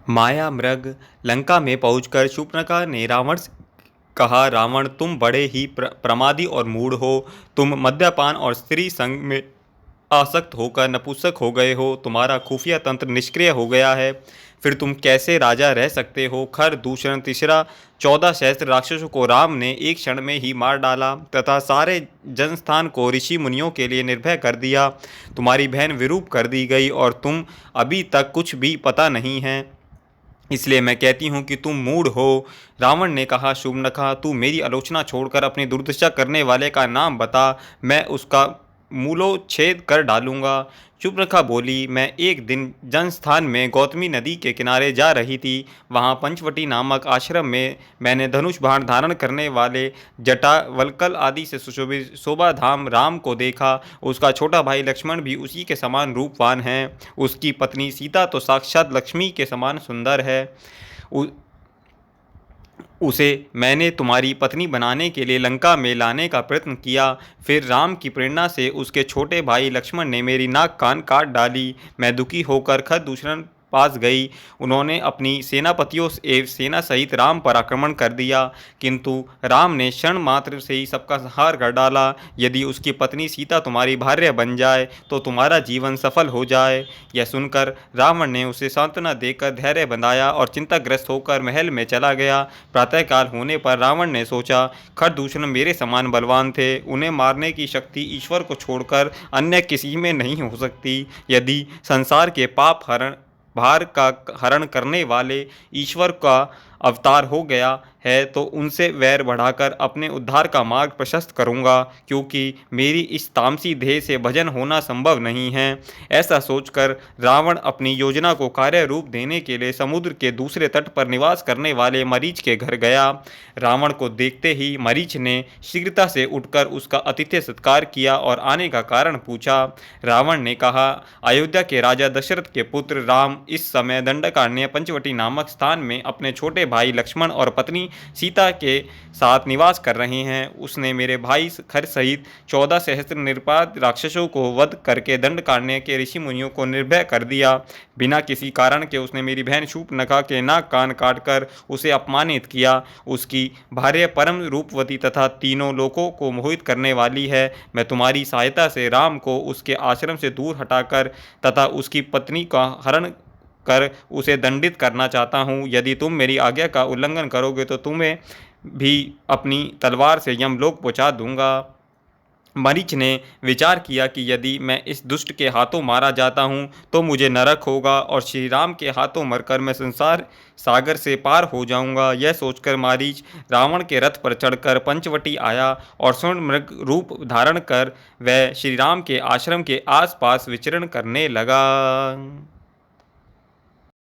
माया मृग लंका में पहुंचकर शूर्पणखा ने रावण से कहा, रावण तुम बड़े ही प्रमादी और मूढ़ हो। तुम मद्यपान और स्त्री संग में आसक्त होकर नपुंसक हो गए हो। तुम्हारा खुफिया तंत्र निष्क्रिय हो गया है। फिर तुम कैसे राजा रह सकते हो। खर दूषण तीसरा 14 सहस्त्र राक्षसों को राम ने एक क्षण में ही मार डाला तथा सारे जनस्थान को ऋषि मुनियों के लिए निर्भय कर दिया। तुम्हारी बहन विरूप कर दी गई और तुम अभी तक कुछ भी पता नहीं है, इसलिए मैं कहती हूँ कि तुम मूढ़ हो। रावण ने कहा, शूर्पणखा तू मेरी आलोचना छोड़कर अपनी दुर्दशा करने वाले का नाम बता, मैं उसका मूलोच्छेद कर डालूंगा। शूर्पणखा बोली, मैं एक दिन जनस्थान में गौतमी नदी के किनारे जा रही थी। वहाँ पंचवटी नामक आश्रम में मैंने धनुष बाण धारण करने वाले जटावल्कल आदि से सुशोभित शोभाधाम राम को देखा। उसका छोटा भाई लक्ष्मण भी उसी के समान रूपवान है। उसकी पत्नी सीता तो साक्षात लक्ष्मी के समान सुंदर है। उसे मैंने तुम्हारी पत्नी बनाने के लिए लंका में लाने का प्रयत्न किया। फिर राम की प्रेरणा से उसके छोटे भाई लक्ष्मण ने मेरी नाक कान काट डाली। मैं दुखी होकर खरदूषण पास गई। उन्होंने अपनी सेनापतियों एवं सेना सहित राम पर आक्रमण कर दिया, किंतु राम ने क्षण मात्र से ही सबका संहार कर डाला। यदि उसकी पत्नी सीता तुम्हारी भार्य बन जाए तो तुम्हारा जीवन सफल हो जाए। यह सुनकर रावण ने उसे सांत्वना देकर धैर्य बंधाया और चिंताग्रस्त होकर महल में चला गया। प्रातःकाल होने पर रावण ने सोचा, खरदूषण मेरे समान बलवान थे, उन्हें मारने की शक्ति ईश्वर को छोड़कर अन्य किसी में नहीं हो सकती। यदि संसार के पाप भार का हरण करने वाले ईश्वर का अवतार हो गया है तो उनसे वैर बढ़ाकर अपने उद्धार का मार्ग प्रशस्त करूंगा, क्योंकि मेरी इस तामसी देह से भजन होना संभव नहीं है। ऐसा सोचकर रावण अपनी योजना को कार्य रूप देने के लिए समुद्र के दूसरे तट पर निवास करने वाले मरीच के घर गया। रावण को देखते ही मरीच ने शीघ्रता से उठकर उसका आतिथ्य सत्कार किया और आने का कारण पूछा। रावण ने कहा, अयोध्या के राजा दशरथ के पुत्र राम इस समय दंडकारण्य पंचवटी नामक स्थान में अपने छोटे भाई लक्ष्मण और पत्नी सीता के साथ निवास कर रहे हैं। उसने मेरे भाई खर सहित 14 सहस्त्र निरपराध राक्षसों को वध करके दंडकारण्य के ऋषि मुनियों को निर्भय कर दिया। बिना किसी कारण के उसने मेरी बहन शूर्पणखा के नाक कान काटकर उसे अपमानित किया। उसकी भार्य परम रूपवती तथा तीनों लोकों को मोहित करने वाली है। मैं तुम्हारी सहायता से राम को उसके आश्रम से दूर हटाकर तथा उसकी पत्नी का हरण कर उसे दंडित करना चाहता हूँ। यदि तुम मेरी आज्ञा का उल्लंघन करोगे तो तुम्हें भी अपनी तलवार से यमलोक पहुँचा दूंगा। मरीच ने विचार किया कि यदि मैं इस दुष्ट के हाथों मारा जाता हूँ तो मुझे नरक होगा और श्री राम के हाथों मरकर मैं संसार सागर से पार हो जाऊंगा। यह सोचकर मारीच रावण के रथ पर चढ़कर पंचवटी आया और स्वर्ण मृग रूप धारण कर वह श्री राम के आश्रम के आसपास विचरण करने लगा।